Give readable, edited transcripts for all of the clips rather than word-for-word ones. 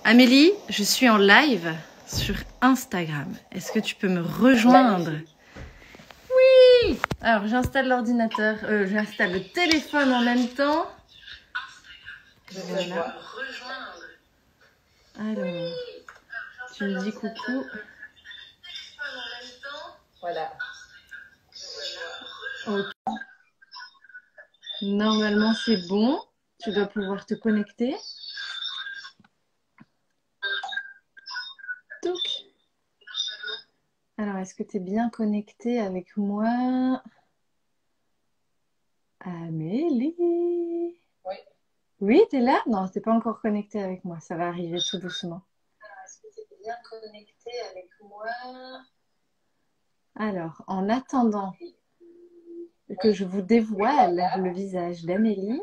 Amélie, je suis en live sur Instagram. Est-ce que tu peux me rejoindre? Oui! Alors, j'installe l'ordinateur, j'installe le téléphone en même temps. Voilà. Alors, tu me dis coucou. Voilà. Ok. Normalement, c'est bon. Tu dois pouvoir te connecter. Touc. Alors, est-ce que tu es bien connecté avec moi? Amélie? Oui. Oui, tu es là? Non, tu n'es pas encore connecté avec moi. Ça va arriver tout doucement. Est-ce que tu es bien connecté avec moi? Alors, en attendant que je vous dévoile le visage d'Amélie.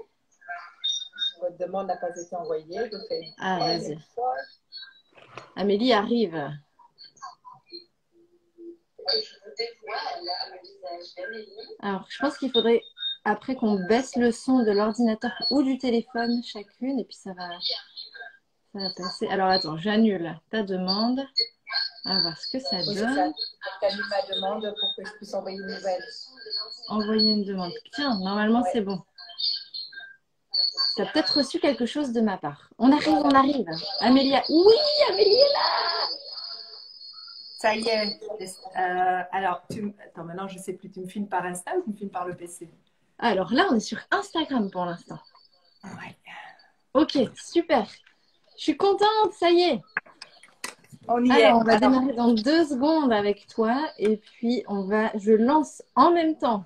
Votre demande n'a pas été envoyée. Donc ah, vas-y. Amélie arrive. Je vous dévoile le visage d'Amélie. Alors, je pense qu'il faudrait après qu'on baisse le son de l'ordinateur ou du téléphone chacune et puis ça va passer. Alors, attends, j'annule ta demande. On va voir ce que ça donne. J'annule ma demande pour que je puisse envoyer une nouvelle. Envoyer une demande. Tiens, normalement, c'est bon. Tu as peut-être reçu quelque chose de ma part. On arrive, on arrive. Amélie, oui, Amélie est là. Ça y est. Alors, attends, maintenant, je ne sais plus. Tu me filmes par Insta ou tu me filmes par le PC? Alors là, on est sur Instagram pour l'instant. Ouais. Ok, super. Je suis contente, ça y est. On y est. Alors, on va démarrer dans 2 secondes avec toi et puis je lance en même temps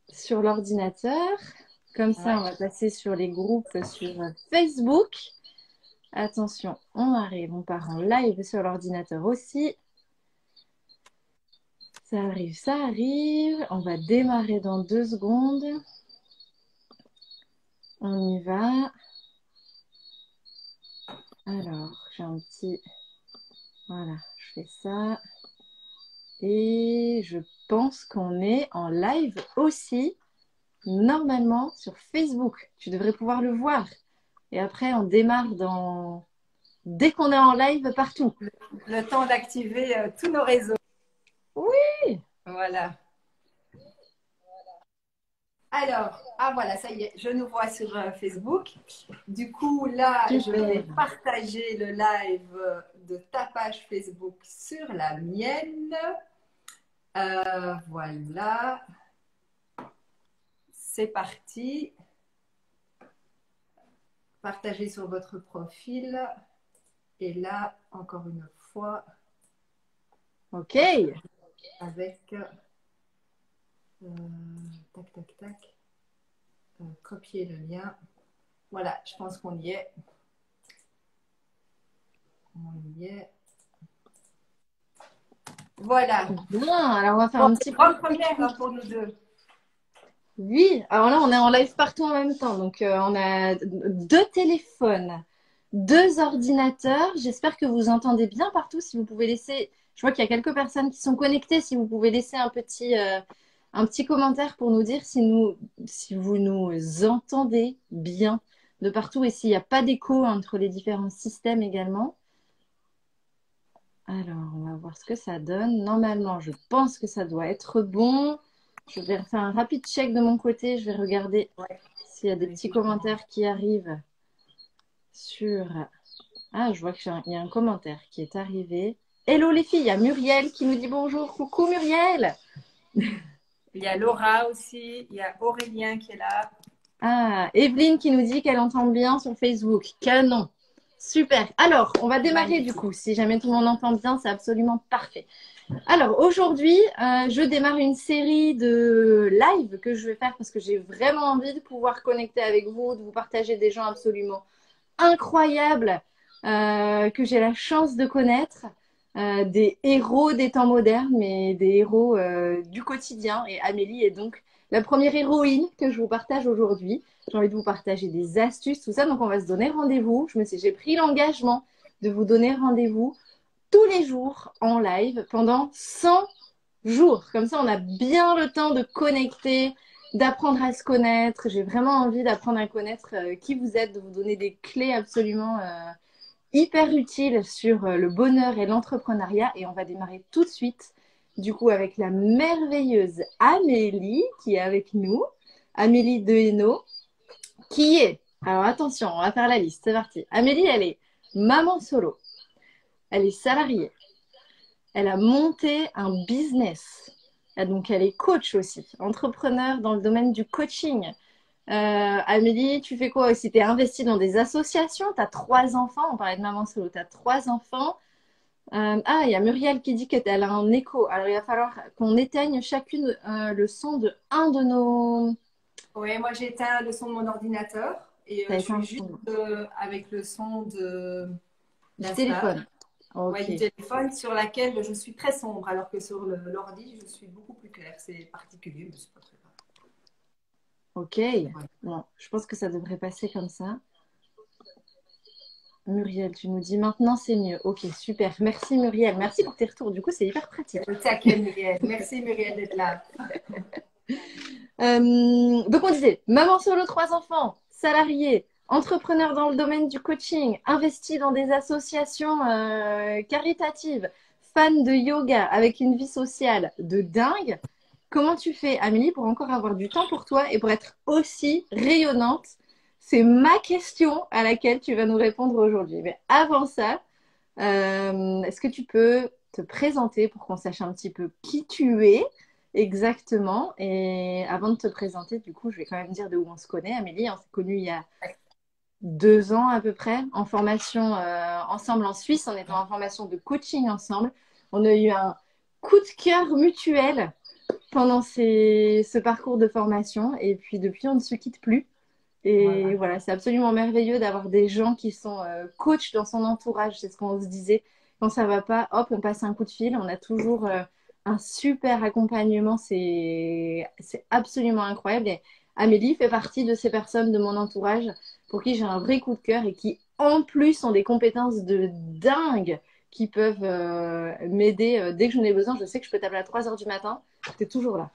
sur l'ordinateur. Comme ça, on va passer sur les groupes sur Facebook. Attention, on arrive, on part en live sur l'ordinateur aussi. Ça arrive, ça arrive. On va démarrer dans 2 secondes. On y va. Alors, j'ai un petit... Voilà, je fais ça. Et je pense qu'on est en live aussi, normalement, sur Facebook. Tu devrais pouvoir le voir. Et après, on démarre dès qu'on est en live partout. Le temps d'activer tous nos réseaux. Oui! Voilà. Alors, voilà, ça y est, je nous vois sur Facebook. Du coup, là, Super. Je vais partager le live de ta page Facebook sur la mienne. Voilà. C'est parti. Partagez sur votre profil. Et là, encore une fois. Ok. Avec... tac, tac, tac. Copier le lien. Voilà, je pense qu'on y est. On y est. Voilà. Bien, alors on va faire un petit grande première pour nous deux. Oui, alors là, on est en live partout en même temps. Donc, on a 2 téléphones, 2 ordinateurs. J'espère que vous entendez bien partout. Si vous pouvez laisser, je vois qu'il y a quelques personnes qui sont connectées. Si vous pouvez laisser un petit commentaire pour nous dire si vous nous entendez bien de partout et s'il n'y a pas d'écho entre les différents systèmes également. Alors, on va voir ce que ça donne. Normalement, je pense que ça doit être bon. Je vais faire un rapide check de mon côté. Je vais regarder s'il y a des petits commentaires qui arrivent sur... Ah, je vois qu'il y a un commentaire qui est arrivé. Hello les filles, il y a Muriel qui nous dit bonjour. Coucou Muriel. Il y a Laura aussi, il y a Aurélien qui est là. Ah, Evelyne qui nous dit qu'elle entend bien sur Facebook. Canon. Super. Alors, on va démarrer du coup. Si jamais tout le monde entend bien, c'est absolument parfait. Alors, aujourd'hui, je démarre une série de live que je vais faire parce que j'ai vraiment envie de pouvoir connecter avec vous, de vous partager des gens absolument incroyables que j'ai la chance de connaître, des héros des temps modernes, mais des héros du quotidien. Et Amélie est donc la première héroïne que je vous partage aujourd'hui. J'ai envie de vous partager des astuces, tout ça. Donc, on va se donner rendez-vous. J'ai pris l'engagement de vous donner rendez-vous tous les jours en live pendant 100 jours. Comme ça, on a bien le temps de connecter, d'apprendre à se connaître. J'ai vraiment envie d'apprendre à connaître qui vous êtes, de vous donner des clés absolument hyper utile sur le bonheur et l'entrepreneuriat. Et on va démarrer tout de suite, du coup, avec la merveilleuse Amélie qui est avec nous. Amélie Dehainaut, qui est, alors attention, on va faire la liste, c'est parti. Amélie, elle est maman solo, elle est salariée, elle a monté un business. Et donc, elle est coach aussi, entrepreneur dans le domaine du coaching. Amélie, tu fais quoi aussi? Tu es investie dans des associations, tu as 3 enfants, on parlait de maman solo, tu as 3 enfants. Il y a Muriel qui dit qu'elle a un écho. Alors, il va falloir qu'on éteigne chacune le son de un de nos... Oui, moi j'ai éteint le son de mon ordinateur et T'as je éteint suis le juste son avec le son du d'Insta, téléphone. Ok, du téléphone sur laquelle je suis très sombre, alors que sur l'ordi, je suis beaucoup plus claire. C'est particulier, mais c'est pas très grave. ok. Ouais. Bon, je pense que ça devrait passer comme ça. Muriel, tu nous dis maintenant c'est mieux. Ok, super. Merci Muriel. Merci pour tes retours. Du coup, c'est hyper pratique. Au taquet, Muriel. Merci Muriel d'être là. Donc on disait, maman solo, 3 enfants, salariée, entrepreneur dans le domaine du coaching, investie dans des associations caritatives, fan de yoga avec une vie sociale de dingue. Comment tu fais, Amélie, pour encore avoir du temps pour toi et pour être aussi rayonnante? C'est ma question à laquelle tu vas nous répondre aujourd'hui. Mais avant ça, est-ce que tu peux te présenter pour qu'on sache un petit peu qui tu es exactement? Et avant de te présenter, du coup, je vais quand même dire de où on se connaît. Amélie, on s'est connus il y a 2 ans à peu près, en formation ensemble en Suisse. On était en formation de coaching ensemble. On a eu un coup de cœur mutuel pendant ce parcours de formation. Et puis depuis, on ne se quitte plus. Et Voilà. voilà, c'est absolument merveilleux d'avoir des gens qui sont coachs dans son entourage. C'est ce qu'on se disait. Quand ça va pas, hop, on passe un coup de fil. On a toujours un super accompagnement. C'est absolument incroyable. Et Amélie fait partie de ces personnes de mon entourage pour qui j'ai un vrai coup de cœur et qui, en plus, ont des compétences de dingue qui peuvent m'aider dès que j'en ai besoin. Je sais que je peux t'appeler à 3 heures du matin. Tu es toujours là.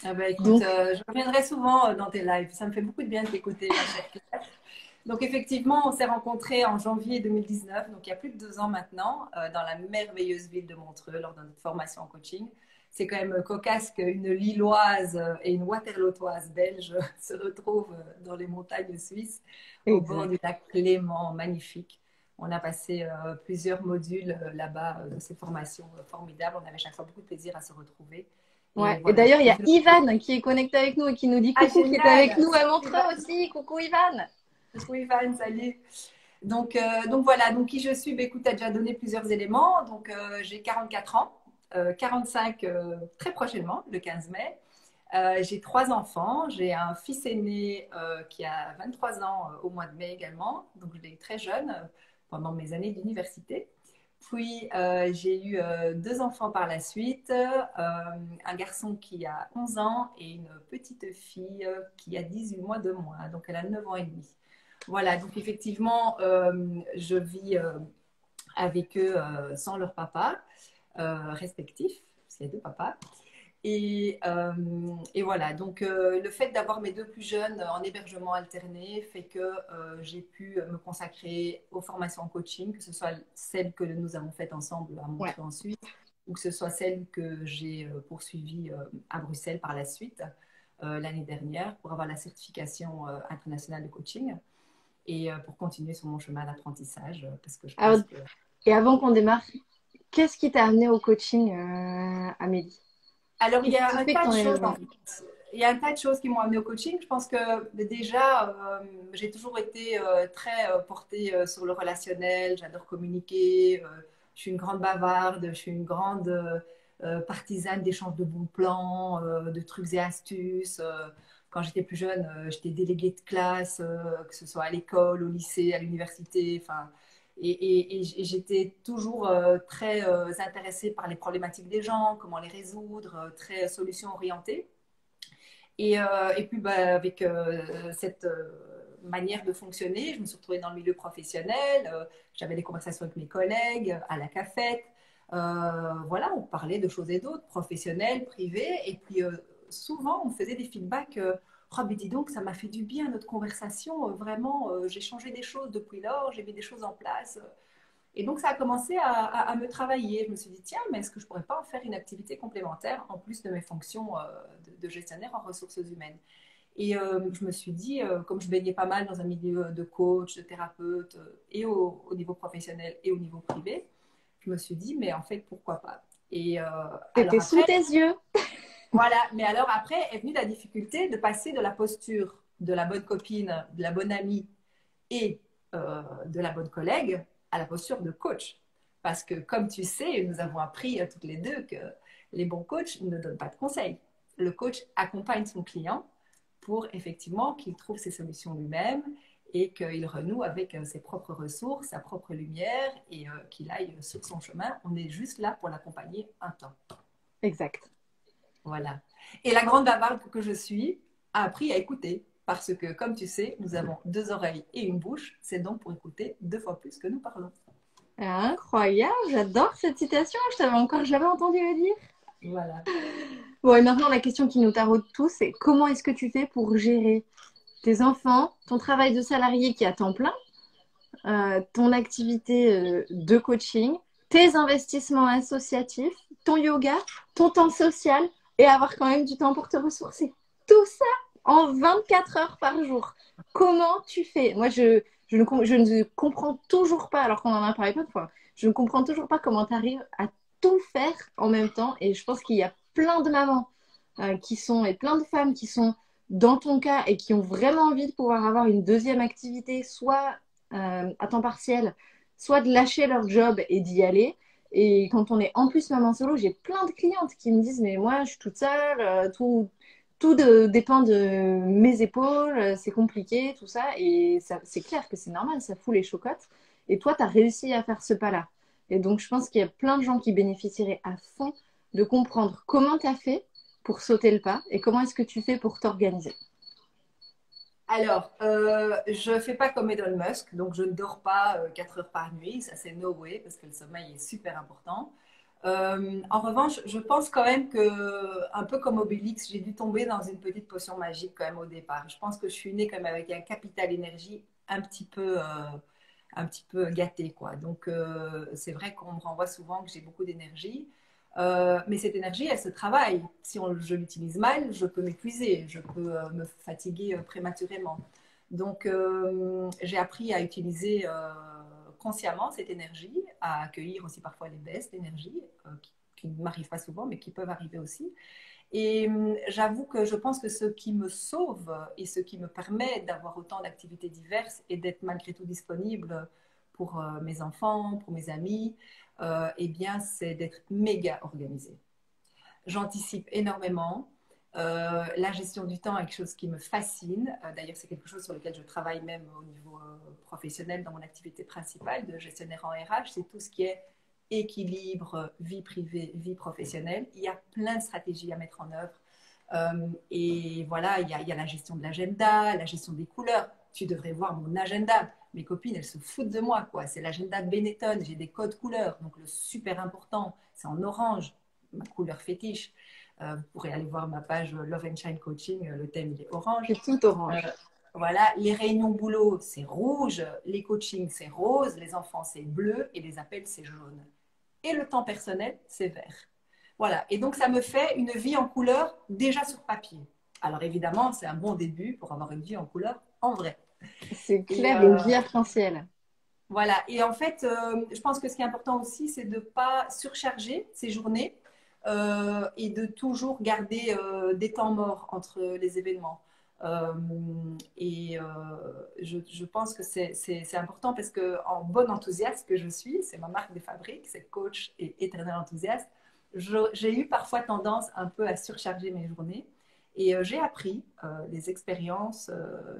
Ah bah, écoute, Donc, je reviendrai souvent dans tes lives. Ça me fait beaucoup de bien de t'écouter, ma chère Claire. Donc effectivement, on s'est rencontrés en janvier 2019, donc il y a plus de 2 ans maintenant, dans la merveilleuse ville de Montreux, lors de notre formation en coaching. C'est quand même cocasse qu'une Lilloise et une Waterlootoise belge se retrouvent dans les montagnes suisses, au bord du exact. lac Léman, magnifique. On a passé plusieurs modules là-bas de ces formations formidables. On avait chaque fois beaucoup de plaisir à se retrouver. Et Ouais. Et voilà. d'ailleurs, il y a Ivan qui est connecté avec nous et qui nous dit Ah, coucou, qui était avec génial! nous à Coucou Montreux Ivan! aussi. Coucou Ivan. Coucou Ivan, salut! Donc voilà, donc qui je suis, ben, écoute, tu as déjà donné plusieurs éléments. Donc j'ai 44 ans, 45 très prochainement, le 15 mai. J'ai 3 enfants. J'ai un fils aîné qui a 23 ans au mois de mai également. Donc je l'ai eu très jeune pendant mes années d'université. Puis j'ai eu 2 enfants par la suite, un garçon qui a 11 ans et une petite fille qui a 18 mois de moins. Donc elle a 9 ans et demi. Voilà, donc effectivement, je vis avec eux sans leur papa respectif, parce qu'il y a 2 papas. Et voilà, donc le fait d'avoir mes 2 plus jeunes en hébergement alterné fait que j'ai pu me consacrer aux formations en coaching, que ce soit celles que nous avons faites ensemble à Ouais. Montreux en Suisse, ou que ce soit celles que j'ai poursuivies à Bruxelles par la suite l'année dernière pour avoir la certification internationale de coaching et pour continuer sur mon chemin d'apprentissage, parce que je Alors, pense que... et avant qu'on démarre, qu'est-ce qui t'a amené au coaching, Amélie? Alors, il y Qu'est-ce a qui un fait que tas t'en de es là choses, en aujourd'hui? fait. Il y a un tas de choses qui m'ont amené au coaching. Je pense que déjà, j'ai toujours été très portée sur le relationnel. J'adore communiquer. Je suis une grande bavarde. Je suis une grande partisane d'échanges de bons plans, de trucs et astuces. Quand j'étais plus jeune, j'étais déléguée de classe, que ce soit à l'école, au lycée, à l'université. Enfin, et j'étais toujours très intéressée par les problématiques des gens, comment les résoudre, très solution orientée. Et puis, bah, avec cette manière de fonctionner, je me suis retrouvée dans le milieu professionnel. J'avais des conversations avec mes collègues à la cafette. Voilà, on parlait de choses et d'autres, professionnelles, privées. Et puis, souvent, on faisait des feedbacks Oh, mais dis donc, ça m'a fait du bien notre conversation. Vraiment, j'ai changé des choses depuis lors, j'ai mis des choses en place. Et donc, ça a commencé à me travailler. Je me suis dit, tiens, mais est-ce que je ne pourrais pas en faire une activité complémentaire en plus de mes fonctions de gestionnaire en ressources humaines? Et je me suis dit, comme je baignais pas mal dans un milieu de coach, de thérapeute, et au niveau professionnel et au niveau privé, je me suis dit, mais en fait, pourquoi pas? Et alors C'était sous après, tes yeux. voilà, mais alors après est venue la difficulté de passer de la posture de la bonne copine, de la bonne amie et de la bonne collègue à la posture de coach. Parce que comme tu sais, nous avons appris toutes les deux que les bons coachs ne donnent pas de conseils. Le coach accompagne son client pour effectivement qu'il trouve ses solutions lui-même et qu'il renoue avec ses propres ressources, sa propre lumière et qu'il aille sur son chemin. On est juste là pour l'accompagner un temps. Exact. Voilà. Et la grande bavarde que je suis a appris à écouter. Parce que, comme tu sais, nous avons deux oreilles et une bouche. C'est donc pour écouter 2 fois plus que nous parlons. Incroyable, j'adore cette citation. Je t'avais encore jamais entendu le dire. Voilà. Bon, et maintenant, la question qui nous taraude tous, c'est comment est-ce que tu fais pour gérer tes enfants, ton travail de salarié qui est à temps plein, ton activité de coaching, tes investissements associatifs, ton yoga, ton temps social et avoir quand même du temps pour te ressourcer. Tout ça en 24 heures par jour. Comment tu fais? Moi, je ne comprends toujours pas, alors qu'on en a parlé plein de fois, je ne comprends toujours pas comment tu arrives à tout faire en même temps. Et je pense qu'il y a plein de mamans et plein de femmes qui sont dans ton cas et qui ont vraiment envie de pouvoir avoir une deuxième activité, soit à temps partiel, soit de lâcher leur job et d'y aller. Et quand on est en plus maman solo, j'ai plein de clientes qui me disent, mais moi, je suis toute seule, dépend de mes épaules, c'est compliqué, tout ça. Et ça, c'est clair que c'est normal, ça fout les chocottes. Et toi, tu as réussi à faire ce pas-là. Et donc, je pense qu'il y a plein de gens qui bénéficieraient à fond de comprendre comment tu as fait pour sauter le pas et comment est-ce que tu fais pour t'organiser. Alors, je ne fais pas comme Elon Musk, donc je ne dors pas 4 heures par nuit. Ça, c'est no way, parce que le sommeil est super important. En revanche, je pense quand même que, un peu comme Obélix, j'ai dû tomber dans une petite potion magique quand même au départ. Je pense que je suis née quand même avec un capital énergie un petit peu gâté, quoi. Donc, c'est vrai qu'on me renvoie souvent que j'ai beaucoup d'énergie. Mais cette énergie, elle se travaille. Si je l'utilise mal, je peux m'épuiser, je peux me fatiguer prématurément. Donc, j'ai appris à utiliser consciemment cette énergie, à accueillir aussi parfois les baisses d'énergie qui ne m'arrivent pas souvent, mais qui peuvent arriver aussi. Et j'avoue que je pense que ce qui me sauve et ce qui me permet d'avoir autant d'activités diverses et d'être malgré tout disponible pour mes enfants, pour mes amis, eh bien, c'est d'être méga organisée. J'anticipe énormément. La gestion du temps est quelque chose qui me fascine. D'ailleurs, c'est quelque chose sur lequel je travaille même au niveau professionnel dans mon activité principale de gestionnaire en RH. C'est tout ce qui est équilibre, vie privée, vie professionnelle. Il y a plein de stratégies à mettre en œuvre. Et voilà, il y a la gestion de l'agenda, la gestion des couleurs. Tu devrais voir mon agenda. Mes copines, elles se foutent de moi, quoi. C'est l'agenda de Benetton. J'ai des codes couleurs. Donc, le super important, c'est en orange, ma couleur fétiche. Vous pourrez aller voir ma page Love and Shine Coaching. Le thème, il est orange. C'est tout Euh, orange. voilà, les réunions boulot, c'est rouge. Les coachings, c'est rose. Les enfants, c'est bleu. Et les appels, c'est jaune. Et le temps personnel, c'est vert. Voilà. Et donc, ça me fait une vie en couleur déjà sur papier. Alors, évidemment, c'est un bon début pour avoir une vie en couleur en vrai. C'est Et clair, une vie arc-en-ciel. voilà. Et en fait, je pense que ce qui est important aussi, c'est de ne pas surcharger ces journées et de toujours garder des temps morts entre les événements. Euh, et je pense que c'est important parce que en bonne enthousiaste que je suis, c'est ma marque de fabrique, c'est coach et éternel enthousiaste, j'ai eu parfois tendance un peu à surcharger mes journées. Et j'ai appris, les expériences,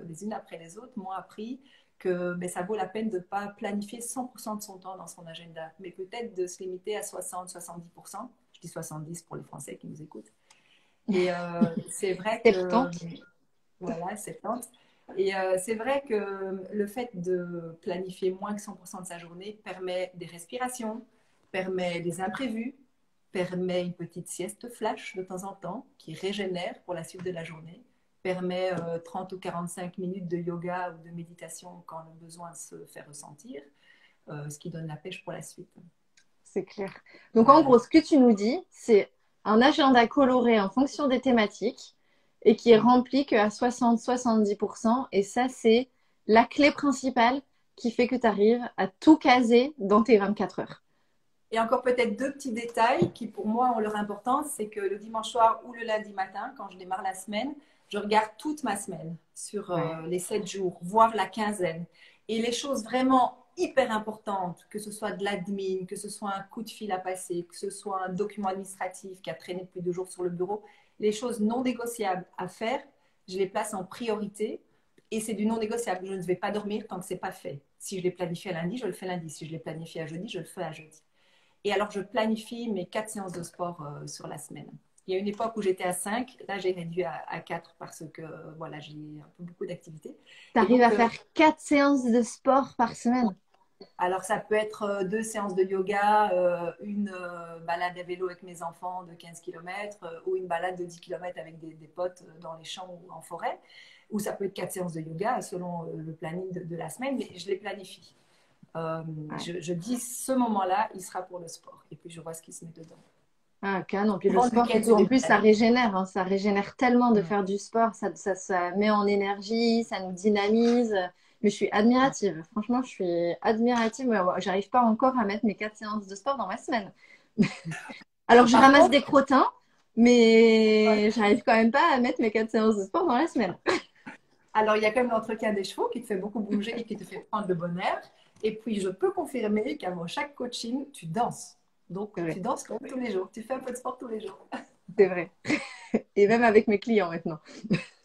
les unes après les autres, m'ont appris que ben, ça vaut la peine de ne pas planifier 100% de son temps dans son agenda, mais peut-être de se limiter à 60-70%. Je dis 70 pour les Français qui nous écoutent. Et c'est vrai que, 70. voilà, 70. Et c'est vrai que le fait de planifier moins que 100% de sa journée permet des respirations, permet des imprévus, permet une petite sieste flash de temps en temps qui régénère pour la suite de la journée, permet 30 ou 45 minutes de yoga ou de méditation quand le besoin se fait ressentir, ce qui donne la pêche pour la suite. C'est clair. Donc, en gros, ce que tu nous dis, c'est un agenda coloré en fonction des thématiques et qui est rempli qu'à 60-70%. Et ça, c'est la clé principale qui fait que tu arrives à tout caser dans tes 24 heures. Et encore peut-être deux petits détails qui pour moi ont leur importance, c'est que le dimanche soir ou le lundi matin, quand je démarre la semaine, je regarde toute ma semaine sur les 7 jours, voire la quinzaine. Et les choses vraiment hyper importantes, que ce soit de l'admin, que ce soit un coup de fil à passer, que ce soit un document administratif qui a traîné depuis 2 jours sur le bureau, les choses non négociables à faire, je les place en priorité. Et c'est du non négociable. Je ne vais pas dormir tant que ce n'est pas fait. Si je l'ai planifié à lundi, je le fais lundi. Si je l'ai planifié à jeudi, je le fais à jeudi. Et alors, je planifie mes 4 séances de sport sur la semaine. Il y a une époque où j'étais à 5, là j'ai réduit à 4 parce que voilà, j'ai un peu beaucoup d'activités. Tu arrives à faire 4 séances de sport par semaine? Alors, ça peut être 2 séances de yoga, une balade à vélo avec mes enfants de 15 km ou une balade de 10 km avec des potes dans les champs ou en forêt. Ou ça peut être 4 séances de yoga selon le planning de la semaine, mais je les planifie. Je dis ce moment-là, il sera pour le sport. Et puis, je vois ce qui se met dedans. Ah, canon. Puis le sport, en plus, ça régénère. Hein. Ça régénère tellement de faire du sport. Ça met en énergie, ça nous dynamise. Mais je suis admirative. Franchement, je suis admirative. J'arrive pas encore à mettre mes 4 séances de sport dans ma semaine. Alors, je ramasse des crottins, mais j'arrive quand même pas à mettre mes 4 séances de sport dans la semaine. Alors, il y a quand même l'entretien des chevaux qui te fait beaucoup bouger et qui te fait prendre le bon air. Et puis, je peux confirmer qu'avant chaque coaching, tu danses. Donc, tu danses quand même tous les jours. Tu fais un peu de sport tous les jours. C'est vrai. Et même avec mes clients maintenant.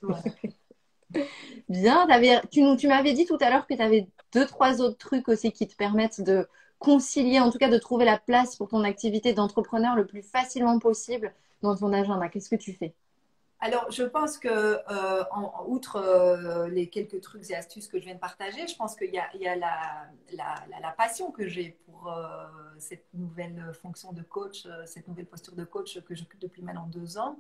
Ouais. Bien. Tu m'avais dit tout à l'heure que tu avais 2-3 autres trucs aussi qui te permettent de concilier, en tout cas de trouver la place pour ton activité d'entrepreneur le plus facilement possible dans ton agenda. Qu'est-ce que tu fais? Alors, je pense que, outre les quelques trucs et astuces que je viens de partager, je pense qu'il y a la passion que j'ai pour cette nouvelle fonction de coach, cette nouvelle posture de coach que j'occupe depuis maintenant 2 ans.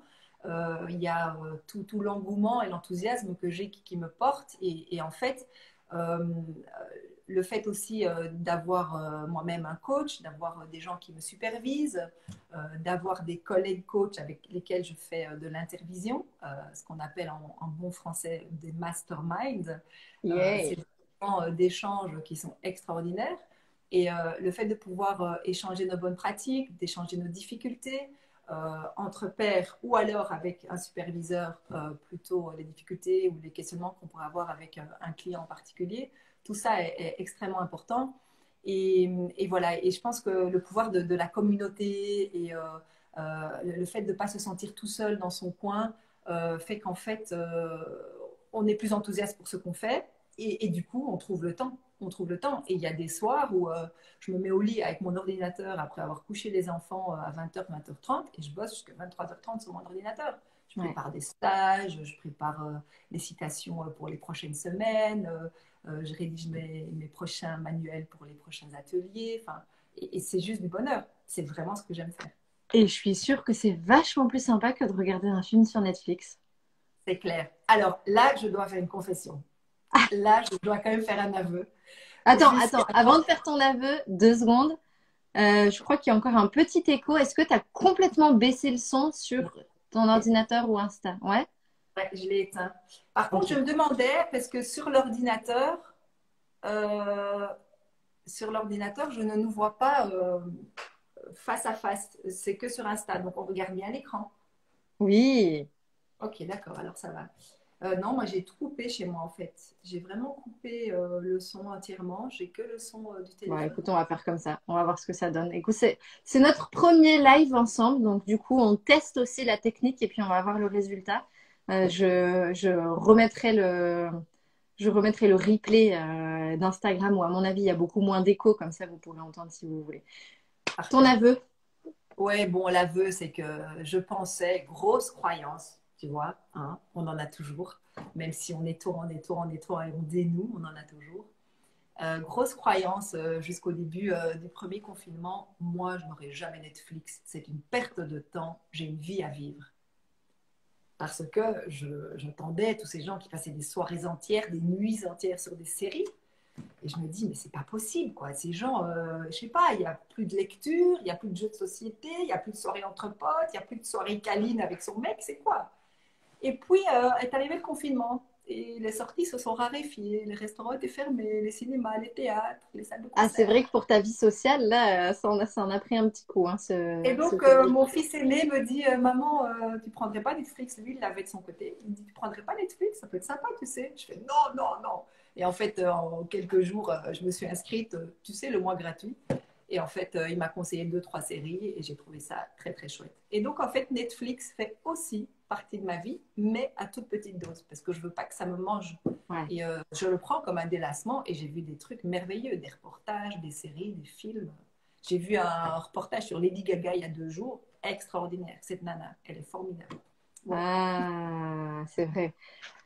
Il y a tout l'engouement et l'enthousiasme que j'ai qui me porte. Et en fait, le fait aussi d'avoir moi-même un coach, d'avoir des gens qui me supervisent, d'avoir des collègues coachs avec lesquels je fais de l'intervision, ce qu'on appelle en bon français des masterminds. C'est vraiment d'échanges qui sont extraordinaires. Et le fait de pouvoir échanger nos bonnes pratiques, d'échanger nos difficultés, entre pairs ou alors avec un superviseur, plutôt les difficultés ou les questionnements qu'on pourrait avoir avec un client en particulier. Tout ça est extrêmement important. Et voilà, et je pense que le pouvoir de la communauté et le fait de ne pas se sentir tout seul dans son coin fait qu'en fait, on est plus enthousiaste pour ce qu'on fait et du coup, on trouve le temps. On trouve le temps. Et il y a des soirs où je me mets au lit avec mon ordinateur après avoir couché les enfants à 20h, 20h30 et je bosse jusqu'à 23h30 sur mon ordinateur. Je prépare des stages, je prépare des citations pour les prochaines semaines, je rédige mes prochains manuels pour les prochains ateliers. Enfin, et c'est juste du bonheur. C'est vraiment ce que j'aime faire. Et je suis sûre que c'est vachement plus sympa que de regarder un film sur Netflix. C'est clair. Alors là, je dois faire une confession. Là, je dois quand même faire un aveu. Attends, avant de faire ton aveu, 2 secondes. Je crois qu'il y a encore un petit écho. Est-ce que tu as complètement baissé le son sur ton ordinateur ou Insta? Ouais. Ouais, je l'ai éteint. Par contre, je me demandais, parce que euh, sur l'ordinateur, je ne nous vois pas face à face. C'est que sur Insta. Donc, on regarde bien l'écran. Oui. Ok, d'accord, alors ça va. Non, moi j'ai tout coupé chez moi en fait. J'ai vraiment coupé le son entièrement. J'ai que le son du Bon, téléphone. écoute, on va faire comme ça. On va voir ce que ça donne. Écoute, c'est notre premier live ensemble. Donc, du coup, on teste aussi la technique et puis on va voir le résultat. Je remettrai le replay d'Instagram où, à mon avis, il y a beaucoup moins d'écho. Comme ça, vous pourrez entendre si vous voulez. Parfait. Ton aveu? Ouais, bon, l'aveu, c'est que je pensais, grosse croyance, tu vois, hein, on en a toujours. Même si on étourde, et on dénoue, on en a toujours. Grosse croyance jusqu'au début du premier confinement, moi je n'aurai jamais Netflix, c'est une perte de temps, j'ai une vie à vivre. parce que j'entendais tous ces gens qui passaient des soirées entières, des nuits entières sur des séries. Et je me dis, mais c'est pas possible, quoi. Ces gens, je sais pas, il n'y a plus de lecture, il n'y a plus de jeux de société, il n'y a plus de soirée entre potes, il n'y a plus de soirée câline avec son mec, c'est quoi? Et puis est arrivé le confinement. Et les sorties se sont raréfiées, les restaurants étaient fermés, les cinémas, les théâtres, les salles de Ah, c'est concert. vrai que pour ta vie sociale, là, ça en a pris un petit coup, hein, Et ce donc, Covid. mon fils aîné me dit, maman, tu prendrais pas Netflix? Lui, il l'avait de son côté. Il me dit, tu prendrais pas Netflix? Ça peut être sympa, tu sais. Je fais, non, non, non. Et en fait, en quelques jours, je me suis inscrite, tu sais, le mois gratuit. Et en fait, il m'a conseillé deux, trois séries et j'ai trouvé ça très, très chouette. Et donc, en fait, Netflix fait aussi partie de ma vie, mais à toute petite dose, parce que je veux pas que ça me mange. Ouais. Et je le prends comme un délassement et j'ai vu des trucs merveilleux, des reportages, des séries, des films. J'ai vu un reportage sur Lady Gaga il y a 2 jours, extraordinaire. Cette nana, elle est formidable. Voilà. Ah, c'est vrai.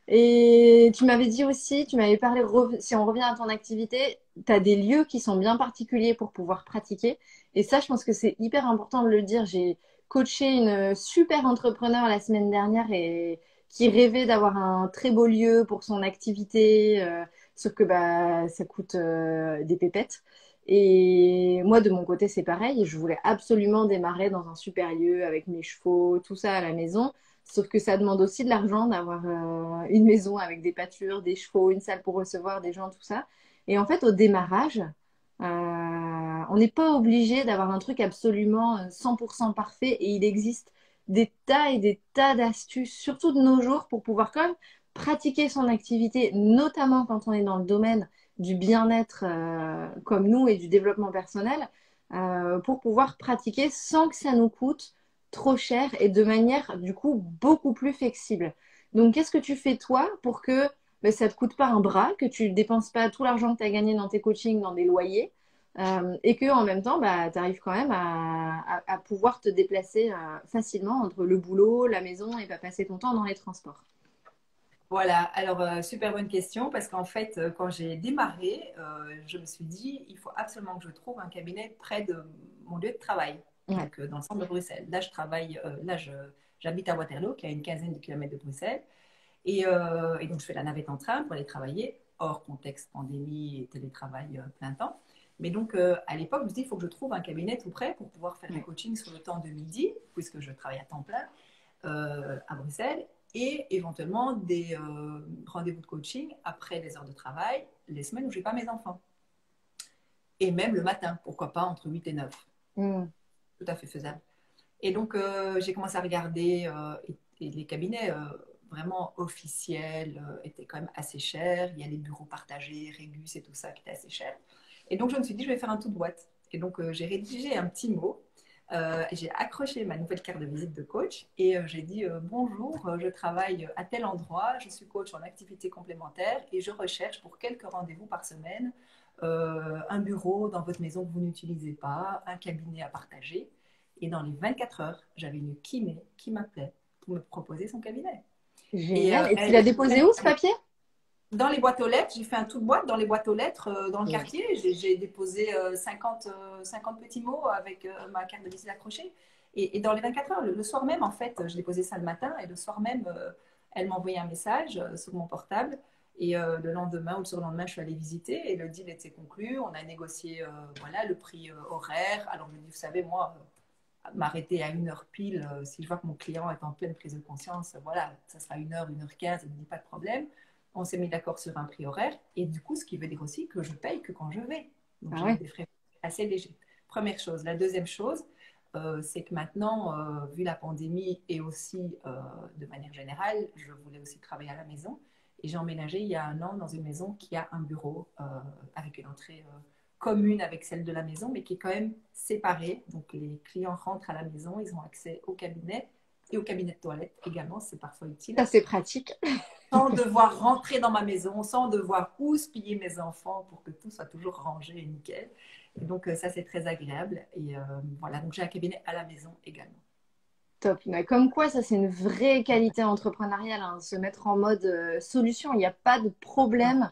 Et tu m'avais dit aussi, tu m'avais parlé, si on revient à ton activité, tu as des lieux qui sont bien particuliers pour pouvoir pratiquer. Et ça, je pense que c'est hyper important de le dire. J'ai coaché une super entrepreneur la semaine dernière et qui rêvait d'avoir un très beau lieu pour son activité, sauf que bah, ça coûte des pépettes. Et moi, de mon côté, c'est pareil. Je voulais absolument démarrer dans un super lieu avec mes chevaux, tout ça à la maison. Sauf que ça demande aussi de l'argent d'avoir une maison avec des pâtures, des chevaux, une salle pour recevoir des gens, tout ça. Et en fait, au démarrage, on n'est pas obligé d'avoir un truc absolument 100% parfait et il existe des tas et des tas d'astuces, surtout de nos jours, pour pouvoir quand même pratiquer son activité, notamment quand on est dans le domaine du bien-être comme nous et du développement personnel, pour pouvoir pratiquer sans que ça nous coûte trop cher et de manière du coup beaucoup plus flexible. Donc, qu'est-ce que tu fais toi pour que ben, ça ne te coûte pas un bras, que tu ne dépenses pas tout l'argent que tu as gagné dans tes coachings, dans des loyers, et que en même temps, bah, tu arrives quand même à pouvoir te déplacer facilement entre le boulot, la maison et pas passer ton temps dans les transports. Voilà, alors super bonne question parce qu'en fait, quand j'ai démarré, je me suis dit, il faut absolument que je trouve un cabinet près de mon lieu de travail, Ouais. donc dans le centre de Bruxelles. Là, je travaille, j'habite à Waterloo, qui est à une quinzaine de kilomètres de Bruxelles, et donc je fais la navette en train pour aller travailler, hors contexte pandémie et télétravail plein temps. Mais donc, à l'époque, je me suis dit, il faut que je trouve un cabinet tout près pour pouvoir faire un Ouais. coaching sur le temps de midi, puisque je travaille à temps plein à Bruxelles, et éventuellement des rendez-vous de coaching après les heures de travail, les semaines où je n'ai pas mes enfants. Et même le matin, pourquoi pas, entre 8 et 9. Mm. Tout à fait faisable. Et donc, j'ai commencé à regarder, et les cabinets vraiment officiels étaient quand même assez chers. Il y a les bureaux partagés, Régus et tout ça qui étaient assez chers. Et donc, je me suis dit, je vais faire un tout de boîte. Et donc, j'ai rédigé un petit mot. J'ai accroché ma nouvelle carte de visite de coach et j'ai dit bonjour, je travaille à tel endroit, je suis coach en activité complémentaire et je recherche pour quelques rendez-vous par semaine un bureau dans votre maison que vous n'utilisez pas, un cabinet à partager. Et dans les 24 heures, j'avais une kiné qui m'appelait pour me proposer son cabinet. Et Génial. Et tu l'as déposé où ce papier? dans les boîtes aux lettres, j'ai fait un tout de boîte dans les boîtes aux lettres dans le Ouais. quartier. J'ai déposé 50 petits mots avec ma carte de visite accrochée. Et dans les 24 heures, le soir même, en fait, je déposais ça le matin et le soir même, elle m'a envoyé un message sur mon portable. Et le lendemain ou le surlendemain, je suis allée visiter et le deal était conclu. On a négocié voilà, le prix horaire. Alors, je me dis, vous savez, moi, m'arrêter à 1 heure pile, si je vois que mon client est en pleine prise de conscience, voilà, ça sera 1 heure, 1 h 15, il ne me dit pas de problème. On s'est mis d'accord sur un prix horaire et du coup, ce qui veut dire aussi que je paye que quand je vais. Donc, Ah j'ai ouais. des frais assez légers. Première chose. La deuxième chose, c'est que maintenant, vu la pandémie et aussi de manière générale, je voulais aussi travailler à la maison. Et j'ai emménagé il y a un an dans une maison qui a un bureau avec une entrée commune avec celle de la maison, mais qui est quand même séparée. Donc les clients rentrent à la maison, ils ont accès au cabinet et au cabinet de toilette également, c'est parfois utile, Ça, c'est pratique. sans devoir rentrer dans ma maison, sans devoir houspiller mes enfants pour que tout soit toujours rangé et nickel. Et donc ça, c'est très agréable. Et voilà, donc j'ai un cabinet à la maison également. Top. Mais comme quoi, ça, c'est une vraie qualité entrepreneuriale, hein, se mettre en mode solution. Il n'y a pas de problème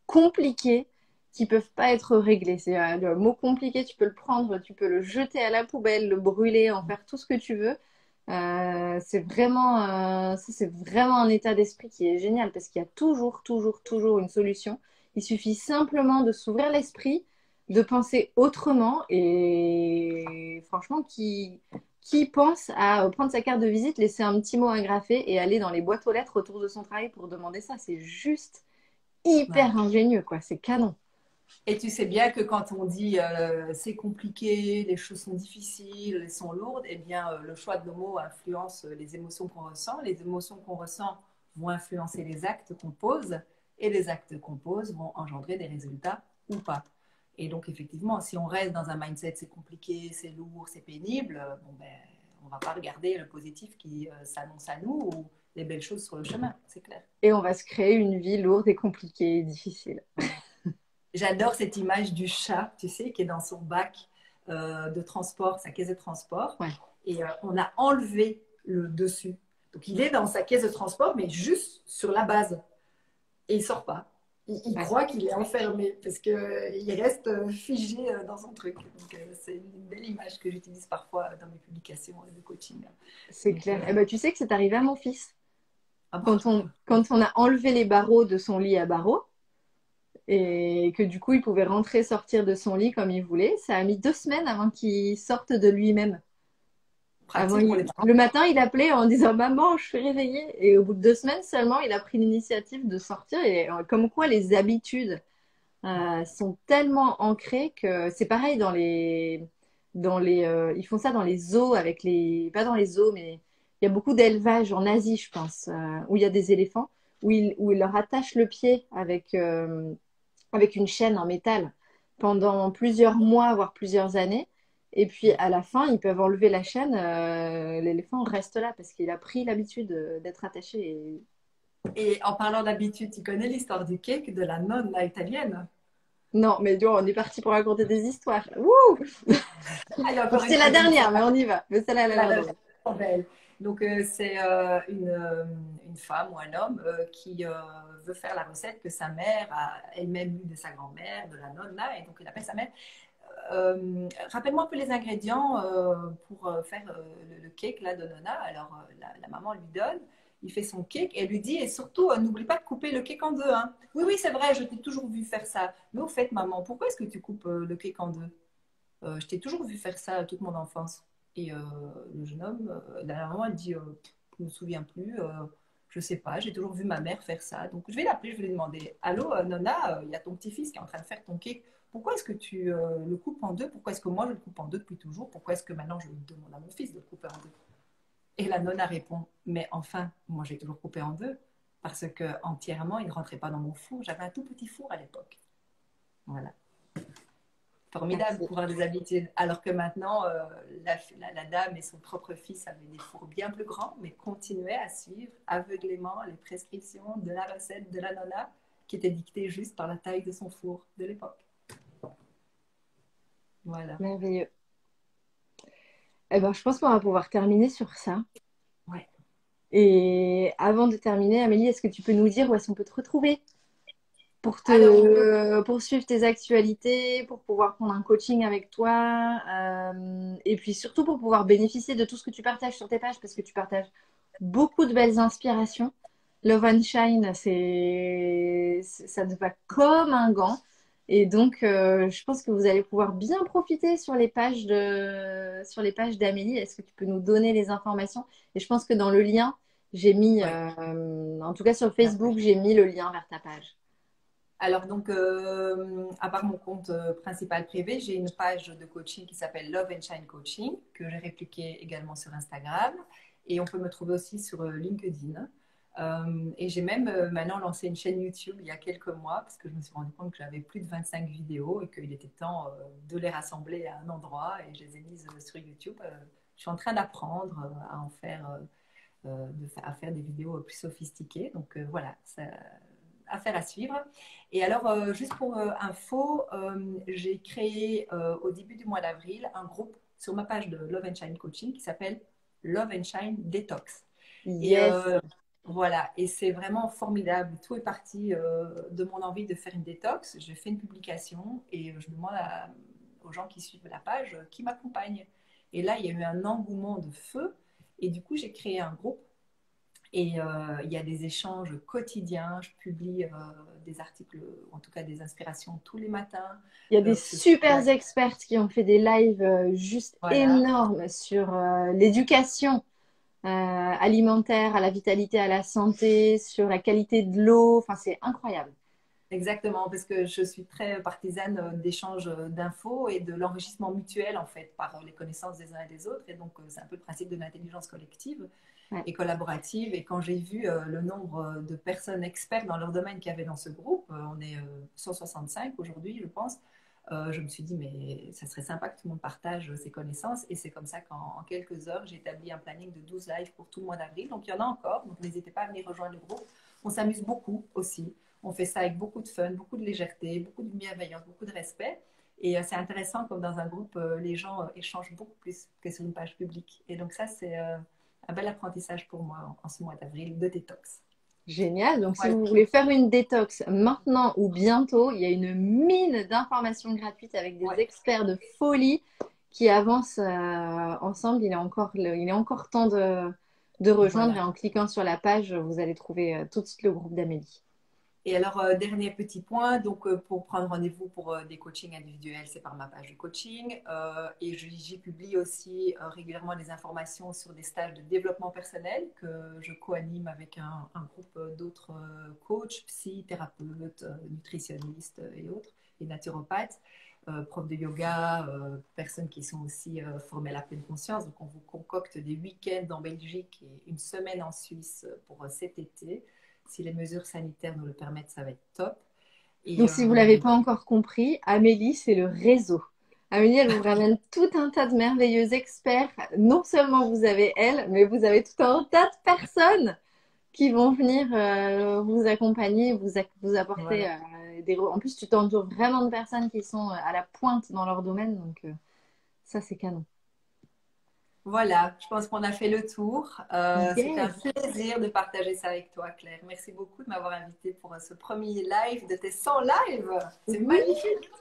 compliqués qui peuvent pas être réglés. C'est le mot compliqué, tu peux le prendre, tu peux le jeter à la poubelle, le brûler, en faire tout ce que tu veux. C'est vraiment un état d'esprit qui est génial parce qu'il y a toujours, toujours, toujours une solution. Il suffit simplement de s'ouvrir l'esprit, de penser autrement et franchement, qui pense à prendre sa carte de visite, laisser un petit mot agrafé et aller dans les boîtes aux lettres autour de son travail pour demander ça, c'est juste Ouais. hyper ingénieux, quoi. C'est canon. Et tu sais bien que quand on dit c'est compliqué, les choses sont difficiles, elles sont lourdes, eh bien le choix de nos mots influence les émotions qu'on ressent. Les émotions qu'on ressent vont influencer les actes qu'on pose et les actes qu'on pose vont engendrer des résultats ou pas. Et donc effectivement, si on reste dans un mindset c'est compliqué, c'est lourd, c'est pénible, bon ben on va pas regarder le positif qui s'annonce à nous ou les belles choses sur le chemin, c'est clair. Et on va se créer une vie lourde et compliquée et difficile. J'adore cette image du chat, tu sais, qui est dans son bac de transport, sa caisse de transport. Ouais. Et on a enlevé le dessus. Donc il est dans sa caisse de transport, mais juste sur la base. Et il sort pas. Il Ouais. croit qu'il est enfermé parce qu'il reste figé dans son truc. Donc c'est une belle image que j'utilise parfois dans mes publications de coaching. C'est Donc, clair. Eh ben, tu sais que c'est arrivé à mon fils. ah Quand on a enlevé les barreaux de son lit à barreaux et que du coup il pouvait rentrer, sortir de son lit comme il voulait, ça a mis 2 semaines avant qu'il sorte de lui-même. pratique pour les Le matin, il appelait en disant Maman, je suis réveillé. Et au bout de 2 semaines seulement, il a pris l'initiative de sortir. Et comme quoi, les habitudes sont tellement ancrées que c'est pareil ils font ça dans les zoos avec pas dans les zoos, mais il y a beaucoup d'élevages en Asie, je pense, où il y a des éléphants, où ils leur attachent le pied avec une chaîne en métal pendant plusieurs mois, voire plusieurs années. Et puis à la fin, ils peuvent enlever la chaîne. L'éléphant reste là parce qu'il a pris l'habitude d'être attaché. Et en parlant d'habitude, tu connais l'histoire du cake de la nonna italienne? Non, mais on est parti pour raconter des histoires. Wouh. Ah, il y a Donc encore une c'est la petite dernière, mais on y va. Mais celle-là, elle a l'air la drôle. belle. Donc, c'est une femme ou un homme qui veut faire la recette que sa mère a elle-même eue de sa grand-mère, de la nonna, et donc il appelle sa mère. Rappelle-moi un peu les ingrédients pour faire le cake là, de nonna. Alors, la maman lui donne, il fait son cake et elle lui dit, et surtout, n'oublie pas de couper le cake en deux. Hein. Oui, oui, c'est vrai, je t'ai toujours vu faire ça. Mais au fait, maman, pourquoi est-ce que tu coupes le cake en deux? Je t'ai toujours vu faire ça toute mon enfance. Et le jeune homme, dernièrement, il dit je ne me souviens plus, je ne sais pas, j'ai toujours vu ma mère faire ça. Donc je vais l'appeler, je vais lui demander allô, Nona, il y a ton petit-fils qui est en train de faire ton cake. Pourquoi est-ce que tu le coupes en deux? Pourquoi est-ce que moi je le coupe en deux depuis toujours? Pourquoi est-ce que maintenant je demande à mon fils de le couper en deux? Et la nonna répond mais enfin, moi j'ai toujours coupé en deux parce que entièrement il ne rentrait pas dans mon four. J'avais un tout petit four à l'époque. Voilà. Formidable Merci. pour avoir des habitudes. Alors que maintenant, la dame et son propre fils avaient des fours bien plus grands, mais continuaient à suivre aveuglément les prescriptions de la recette de la nonna qui était dictée juste par la taille de son four de l'époque. Voilà. Merveilleux. Eh ben, je pense qu'on va pouvoir terminer sur ça. Ouais. Et avant de terminer, Amélie, est-ce que tu peux nous dire où est-ce qu'on peut te retrouver pour Alors, vous pouvez poursuivre tes actualités, pour pouvoir prendre un coaching avec toi, et puis surtout pour pouvoir bénéficier de tout ce que tu partages sur tes pages, parce que tu partages beaucoup de belles inspirations. Love and Shine, ça te va comme un gant. Et donc, je pense que vous allez pouvoir bien profiter sur les pages d'Amélie. Est-ce que tu peux nous donner les informations? Et je pense que dans le lien, j'ai mis, ouais. en tout cas sur Facebook, j'ai mis le lien vers ta page. Alors, donc, à part mon compte principal privé, j'ai une page de coaching qui s'appelle Love and Shine Coaching, que j'ai répliquée également sur Instagram. Et on peut me trouver aussi sur LinkedIn. Et j'ai même maintenant lancé une chaîne YouTube il y a quelques mois, parce que je me suis rendu compte que j'avais plus de 25 vidéos et qu'il était temps de les rassembler à un endroit. Et je les ai mises sur YouTube. Je suis en train d'apprendre à en faire, à faire des vidéos plus sophistiquées. Donc voilà, ça affaire à suivre. Et alors, juste pour info, j'ai créé au début du mois d'avril un groupe sur ma page de Love and Shine Coaching qui s'appelle Love and Shine Detox. Et Yes. voilà, et c'est vraiment formidable. Tout est parti de mon envie de faire une détox. Je fais une publication et je demande aux gens qui suivent la page qui m'accompagnent. Et là, il y a eu un engouement de feu. Et du coup, j'ai créé un groupe et il y a des échanges quotidiens. Je publie des articles, en tout cas des inspirations tous les matins. Il y a des Que ce soit super experts qui ont fait des lives juste voilà, énormes sur l'éducation alimentaire, à la vitalité, à la santé, sur la qualité de l'eau. Enfin, c'est incroyable. exactement, parce que je suis très partisane d'échanges d'infos et de l'enrichissement mutuel, en fait, par les connaissances des uns et des autres. Et donc, c'est un peu le principe de l'intelligence collective Ouais. et collaborative. Et quand j'ai vu le nombre de personnes expertes dans leur domaine qu'il y avait dans ce groupe, on est 165 aujourd'hui, je pense, je me suis dit, mais ça serait sympa que tout le monde partage ses connaissances. Et c'est comme ça qu'en quelques heures, j'ai établi un planning de 12 lives pour tout le mois d'avril. Donc, il y en a encore. Donc, n'hésitez pas à venir rejoindre le groupe. On s'amuse beaucoup aussi. On fait ça avec beaucoup de fun, beaucoup de légèreté, beaucoup de bienveillance, beaucoup de respect. Et c'est intéressant, comme dans un groupe, les gens échangent beaucoup plus que sur une page publique. Et donc ça, c'est un bel apprentissage pour moi en ce mois d'avril de détox. Génial. Donc, si Voilà. vous voulez faire une détox maintenant ou bientôt, il y a une mine d'informations gratuites avec des Ouais. experts de folie qui avancent ensemble. Il est encore temps de rejoindre Voilà. et en cliquant sur la page, vous allez trouver tout de suite le groupe d'Amélie. Et alors, dernier petit point, donc pour prendre rendez-vous pour des coachings individuels, c'est par ma page de coaching. Et j'y publie aussi régulièrement des informations sur des stages de développement personnel que je co-anime avec un groupe d'autres coachs, psy, thérapeutes, nutritionnistes et autres, et naturopathes, profs de yoga, personnes qui sont aussi formées à la pleine conscience. Donc, on vous concocte des week-ends en Belgique et une semaine en Suisse pour cet été. Si les mesures sanitaires nous le permettent, ça va être top. Et Donc, si vous ne l'avez pas encore compris, Amélie, c'est le réseau. Amélie, elle vous ramène tout un tas de merveilleux experts. Non seulement vous avez elle, mais vous avez tout un tas de personnes qui vont venir vous accompagner, vous apporter voilà. En plus, tu t'entoures vraiment de personnes qui sont à la pointe dans leur domaine, donc ça, c'est canon. Voilà, je pense qu'on a fait le tour. C'était un Yes! plaisir de partager ça avec toi, Claire. Merci beaucoup de m'avoir invité pour ce premier live de tes 100 lives. C'est Oui! magnifique.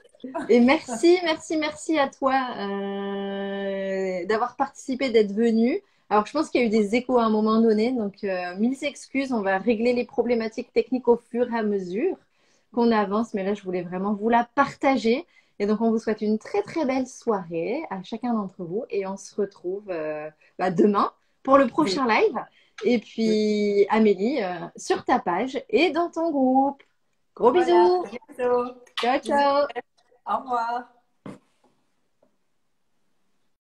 Et merci, merci, merci à toi d'avoir participé, d'être venu. Alors, je pense qu'il y a eu des échos à un moment donné, donc mille excuses. On va régler les problématiques techniques au fur et à mesure qu'on avance, mais là, je voulais vraiment vous la partager. Et donc, on vous souhaite une très, très belle soirée à chacun d'entre vous et on se retrouve demain pour le Oui. prochain live. Et puis, Amélie, sur ta page et dans ton groupe. Gros Voilà, bisous! à bientôt. Ciao, Bisous. ciao! Au revoir.